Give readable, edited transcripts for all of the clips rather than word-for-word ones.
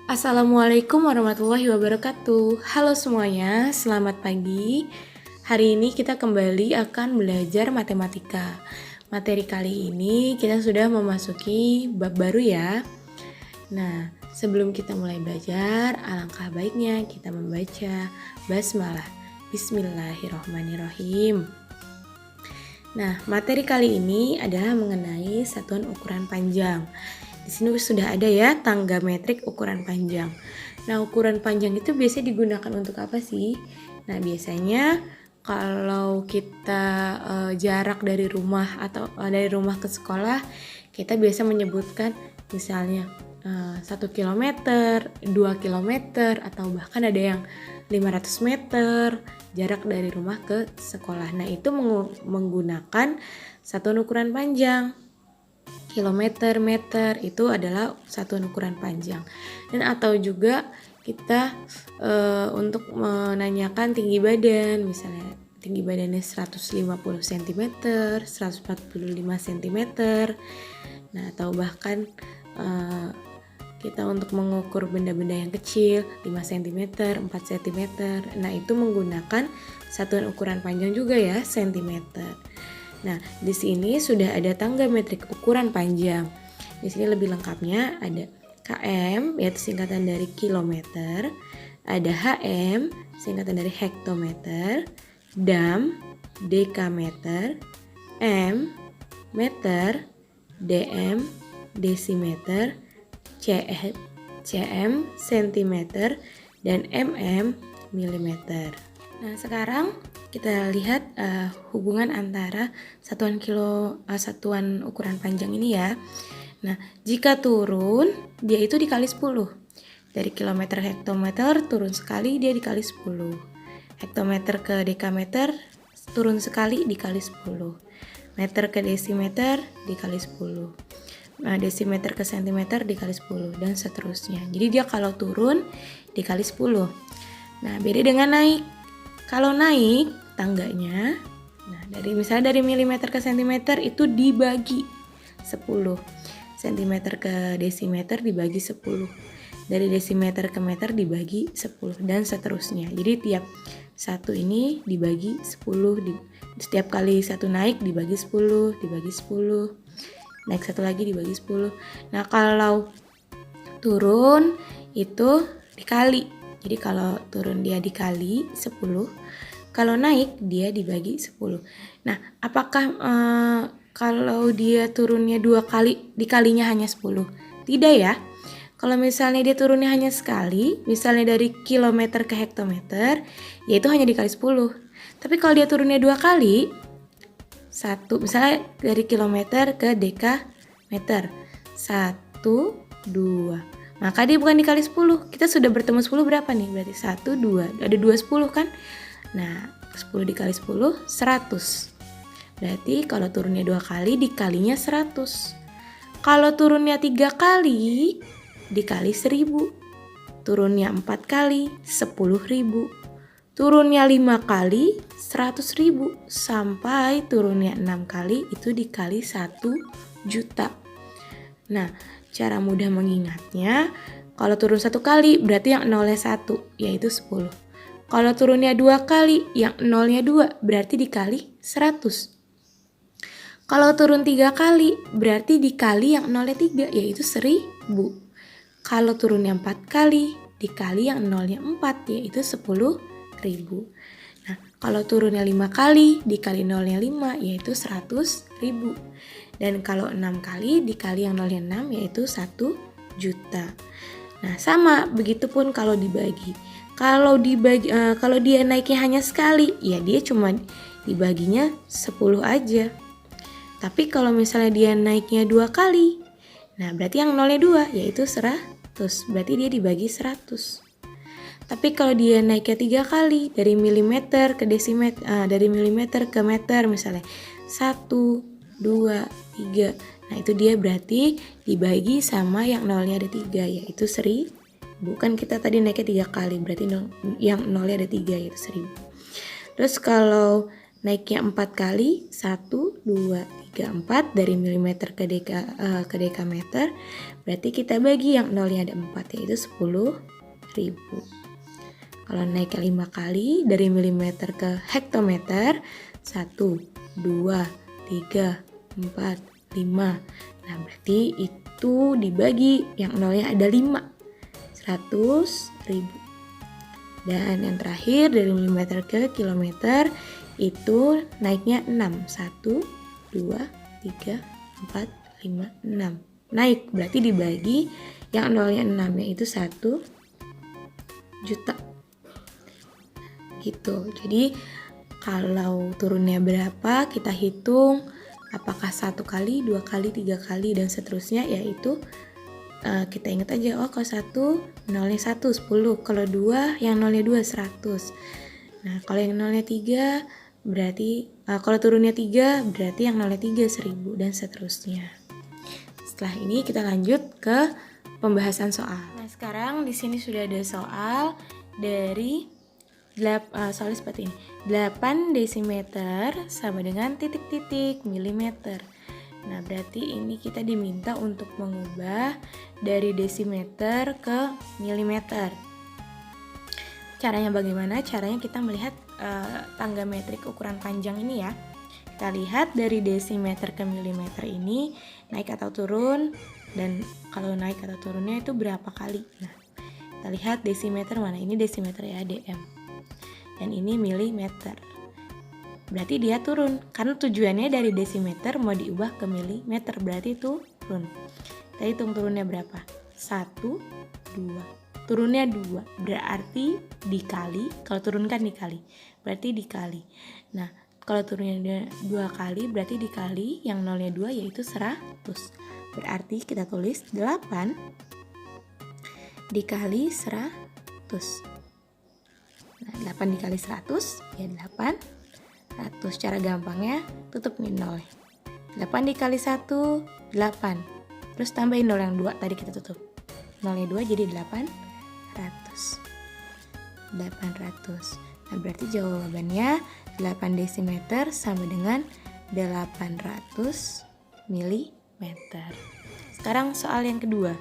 Assalamualaikum warahmatullahi wabarakatuh. Halo semuanya, selamat pagi. Hari ini kita kembali akan belajar matematika. Materi kali ini kita sudah memasuki bab baru ya. Nah, sebelum kita mulai belajar, alangkah baiknya kita membaca basmalah. Bismillahirrahmanirrahim. Nah, materi kali ini adalah mengenai satuan ukuran panjang. Di sini sudah ada ya tangga metrik ukuran panjang. Nah, ukuran panjang itu biasanya digunakan untuk apa sih? Nah, biasanya kalau kita jarak dari rumah atau dari rumah ke sekolah, kita biasa menyebutkan misalnya 1 km, 2 km, atau bahkan ada yang 500 meter jarak dari rumah ke sekolah. Nah, itu menggunakan satuan ukuran panjang. Kilometer, meter itu adalah satuan ukuran panjang. Dan atau juga kita untuk menanyakan tinggi badan, misalnya tinggi badannya 150 cm, 145 cm. Nah, atau bahkan kita untuk mengukur benda-benda yang kecil 5 cm, 4 cm. Nah, itu menggunakan satuan ukuran panjang juga ya, cm. Nah, di sini sudah ada tangga metrik ukuran panjang. Di sini lebih lengkapnya ada km, yaitu singkatan dari kilometer, ada hm, singkatan dari hektometer, dam, dekameter, m, meter, dm, desimeter, cm, sentimeter, dan mm, milimeter. Nah, sekarang kita lihat hubungan antara satuan ukuran panjang ini ya. Nah, jika turun, dia itu dikali 10. Dari kilometer hektometer turun sekali, dia dikali 10. Hektometer ke dekameter turun sekali, dikali 10. Meter ke desimeter dikali 10. Nah, desimeter ke sentimeter dikali 10 dan seterusnya. Jadi dia kalau turun dikali 10. Nah, beda dengan naik. Kalau naik tangganya, nah misalnya dari milimeter ke sentimeter itu dibagi 10. Sentimeter ke desimeter dibagi 10. Dari desimeter ke meter dibagi 10 dan seterusnya. Jadi tiap satu ini dibagi 10. Setiap kali satu naik dibagi 10, dibagi 10. Naik satu lagi dibagi 10. Nah, kalau turun itu dikali. Jadi kalau turun dia dikali 10, kalau naik dia dibagi 10. Nah, apakah kalau dia turunnya 2 kali dikalinya hanya 10? Tidak ya. Kalau misalnya dia turunnya hanya sekali, misalnya dari kilometer ke hektometer, yaitu hanya dikali 10. Tapi kalau dia turunnya 2 kali, misalnya dari kilometer ke dekameter, 1, 2. Maka dia bukan dikali 10. Kita sudah bertemu 10 berapa nih? Berarti 1, 2. Ada 2 10 kan? Nah, 10 dikali 10, 100. Berarti kalau turunnya 2 kali, dikalinya 100. Kalau turunnya 3 kali, dikali 1000. Turunnya 4 kali, 10.000. Turunnya 5 kali, 100.000. Sampai turunnya 6 kali, itu dikali 1 juta. Nah, cara mudah mengingatnya, kalau turun 1 kali berarti yang nolnya 1, yaitu 10. Kalau turunnya 2 kali, yang nolnya 2 berarti dikali 100. Kalau turun 3 kali berarti dikali yang nolnya 3, yaitu 1000. Kalau turunnya 4 kali, dikali yang nolnya 4, yaitu 10.000. Nah, kalau turunnya 5 kali, dikali nolnya 5, yaitu 100.000. Dan kalau 6 kali dikali yang nolnya 6, yaitu 1 juta. Nah, sama begitupun kalau dibagi. Kalau dia naiknya hanya sekali, ya dia cuma dibaginya 10 aja. Tapi kalau misalnya dia naiknya 2 kali, nah berarti yang nolnya 2, yaitu 100. Berarti dia dibagi 100. Tapi kalau dia naiknya 3 kali, dari milimeter ke desimeter, dari milimeter ke meter misalnya, 1, 2, 3. Nah, itu dia berarti dibagi sama yang nolnya ada 3, yaitu 1000. Bukan kita tadi naiknya 3 kali, berarti yang nolnya ada 3, yaitu 1000. Terus kalau naiknya 4 kali, 1, 2, 34 dari milimeter ke dekameter, berarti kita bagi yang nolnya ada 4, yaitu 10.000. Kalau naik ke 5 kali dari milimeter ke hektometer, 1, 2, 3, 4, 5. Nah, berarti itu dibagi yang nolnya ada 5, 100.000. Dan yang terakhir dari milimeter ke kilometer itu naiknya 6. 1, 2, 3, 4, 5, 6. Naik, berarti dibagi yang nolnya 6, yaitu 1 juta. Gitu. Jadi kalau turunnya berapa, kita hitung apakah 1 kali, 2 kali, 3 kali, dan seterusnya, yaitu kita ingat aja, oh kalau 1 nolnya 1, 10, kalau 2 yang nolnya 2, 100. Nah, kalau yang nolnya 3 berarti kalau turunnya 3 berarti yang nolnya 3, 1000, dan seterusnya. Setelah ini kita lanjut ke pembahasan soal. Nah, sekarang di sini sudah ada soal dari soalnya seperti ini. 8 desimeter sama dengan titik-titik milimeter. Nah, berarti ini kita diminta untuk mengubah dari desimeter ke milimeter. Caranya bagaimana? Caranya kita melihat tangga metrik ukuran panjang ini ya. Kita lihat dari desimeter ke milimeter ini naik atau turun, dan kalau naik atau turunnya itu berapa kali. Nah, kita lihat desimeter mana? Ini desimeter ya, dm. Dan ini milimeter. Berarti dia turun, karena tujuannya dari desimeter mau diubah ke milimeter, berarti turun. Kita hitung turunnya berapa? 1, 2. Turunnya 2, berarti dikali. Kalau turun kan dikali, berarti dikali. Nah, kalau turunnya 2 kali, berarti dikali yang nolnya 2, yaitu 100. Berarti kita tulis 8 dikali 100. Nah, 8 dikali 100 ya 800. Cara gampangnya tutup nih nol. 8 dikali 1, 8. Terus tambahin nol yang 2 tadi kita tutup. Nolnya 2 jadi 800. Nah, berarti jawabannya 8 desimeter sama dengan 800 milimeter. Sekarang soal yang kedua.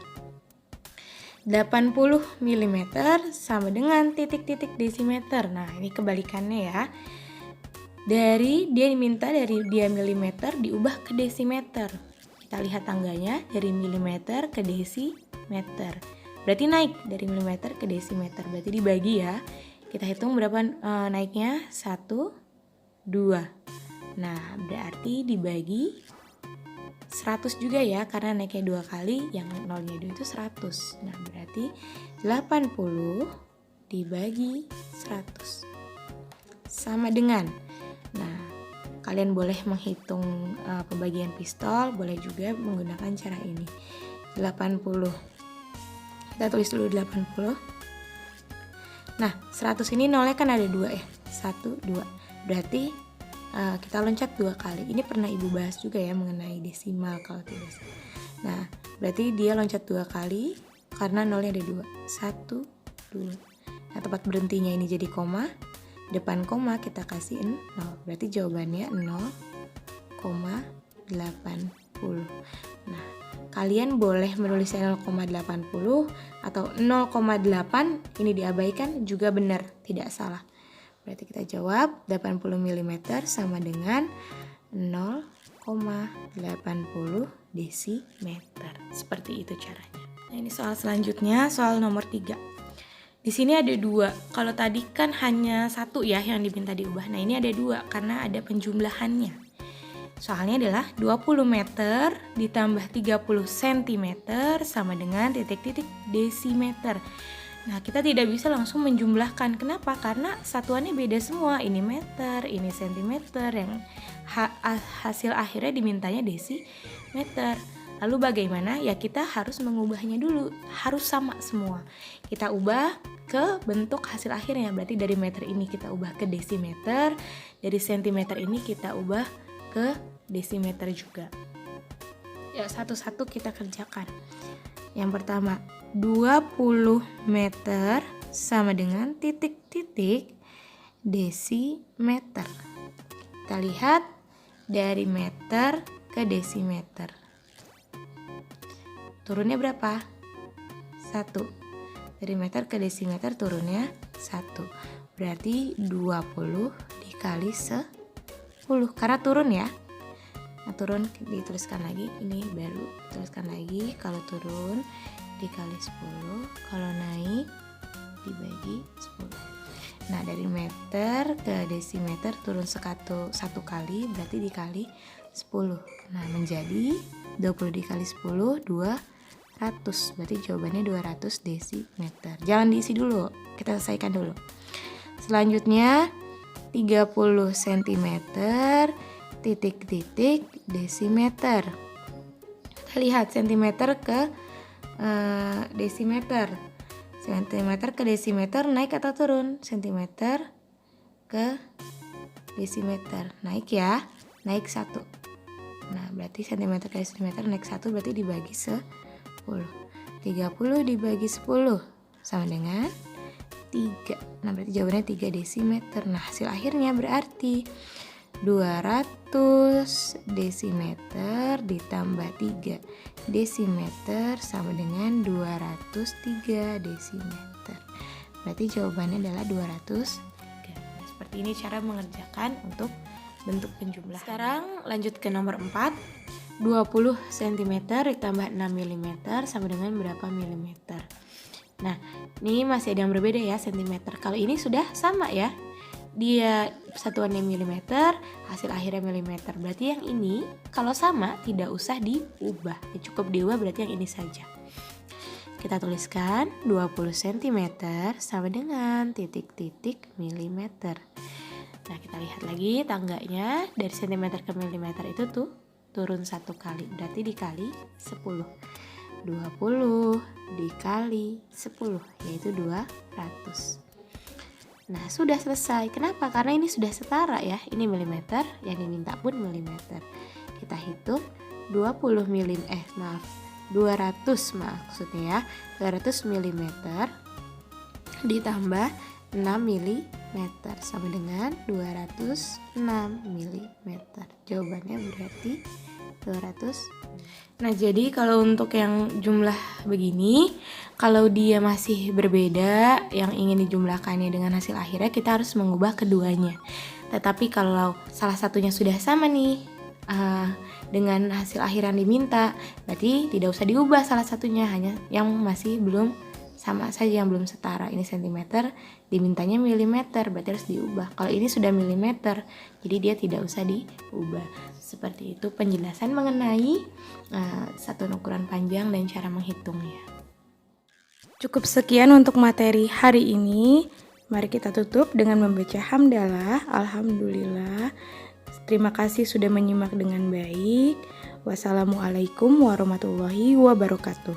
80 mm sama dengan titik-titik desimeter. Nah, ini kebalikannya ya. Dia diminta dari dia milimeter diubah ke desimeter. Kita lihat tangganya dari milimeter ke desimeter. Berarti naik dari milimeter ke desimeter. Berarti dibagi ya. Kita hitung berapa naiknya? 1, 2. Nah, berarti dibagi 100 juga ya, karena naiknya 2 kali, yang nolnya 2 itu 100. Nah, berarti 80 dibagi 100 sama dengan, nah, kalian boleh menghitung pembagian pistol, boleh juga menggunakan cara ini. 80. Kita tulis dulu 80. Nah, 100 ini nolnya kan ada 2 ya. 1, 2. Berarti kita loncat 2 kali. Ini pernah Ibu bahas juga ya mengenai desimal kalau tidak salah. Nah, berarti dia loncat 2 kali karena nolnya ada 2. 1, 2. Nah, tempat berhentinya ini jadi koma. Depan koma kita kasih 0. Berarti jawabannya 0,80. Nah, kalian boleh menulisnya 0,80 atau 0,8. Ini diabaikan juga benar, tidak salah. Berarti kita jawab 80 mm sama dengan 0,80 desimeter. Seperti itu caranya. Nah, ini soal selanjutnya, soal nomor 3. Di sini ada 2. Kalau tadi kan hanya 1 ya yang diminta diubah. Nah, ini ada 2 karena ada penjumlahannya. Soalnya adalah 20 meter ditambah 30 cm sama dengan titik-titik desimeter. Nah, kita tidak bisa langsung menjumlahkan. Kenapa? Karena satuannya beda semua. Ini meter, ini sentimeter, yang hasil akhirnya dimintanya desimeter. Lalu bagaimana? Ya kita harus mengubahnya dulu. Harus sama semua. Kita ubah ke bentuk hasil akhirnya. Berarti dari meter ini kita ubah ke desimeter. Dari sentimeter ini kita ubah ke desimeter juga. Ya, satu-satu kita kerjakan. Yang pertama, 20 meter sama dengan titik-titik desimeter. Kita lihat dari meter ke desimeter. Turunnya berapa? 1. Dari meter ke desimeter turunnya 1. Berarti 20 dikali 10. Karena turun ya. Nah, turun dituliskan lagi. Ini baru tuliskan lagi. Kalau turun dikali 10. Kalau naik dibagi 10. Nah, dari meter ke desimeter turun satu kali, berarti dikali 10. Nah, menjadi 20 dikali 10, 200. Berarti jawabannya 200 desimeter. Jangan diisi dulu, kita selesaikan dulu. Selanjutnya 30 cm titik-titik desimeter. Kita lihat centimeter ke desimeter. Centimeter ke desimeter naik atau turun? Centimeter ke desimeter naik ya, naik 1. Nah, berarti centimeter ke desimeter naik 1 berarti dibagi 10. 30 dibagi 10 sama dengan 3. Nah, berarti jawabannya 3 desimeter. Nah, hasil akhirnya berarti 200 desimeter ditambah 3 desimeter sama dengan 203 desimeter. Berarti jawabannya adalah 203. Nah, seperti ini cara mengerjakan untuk bentuk penjumlahan. Sekarang lanjut ke nomor 4. 20 cm ditambah 6 mm sama dengan berapa milimeter? Nah, ini masih ada yang berbeda ya, cm. Kalau ini sudah sama ya. Dia satuannya milimeter, hasil akhirnya milimeter. Berarti yang ini kalau sama tidak usah diubah. Ya, cukup diubah berarti yang ini saja. Kita tuliskan 20 cm sama dengan titik-titik milimeter. Nah, kita lihat lagi tangganya dari cm ke milimeter itu tuh turun 1 kali. Berarti dikali 10. 20 dikali 10 yaitu 200. Nah, sudah selesai. Kenapa? Karena ini sudah setara ya. Ini milimeter, yang diminta pun milimeter. Kita hitung 200 maksudnya ya. 200 milimeter ditambah 6 milimeter sama dengan 206 milimeter. Jawabannya berarti 200. Nah, jadi kalau untuk yang jumlah begini, kalau dia masih berbeda, yang ingin dijumlahkannya dengan hasil akhirnya, kita harus mengubah keduanya. Tetapi kalau salah satunya sudah sama nih dengan hasil akhir yang diminta, berarti tidak usah diubah salah satunya, hanya yang masih belum sama saja, yang belum setara. Ini cm, dimintanya milimeter, berarti harus diubah. Kalau ini sudah milimeter, jadi dia tidak usah diubah. Seperti itu penjelasan mengenai satuan ukuran panjang dan cara menghitungnya. Cukup sekian untuk materi hari ini. Mari kita tutup dengan membaca hamdalah. Alhamdulillah. Terima kasih sudah menyimak dengan baik. Wassalamualaikum warahmatullahi wabarakatuh.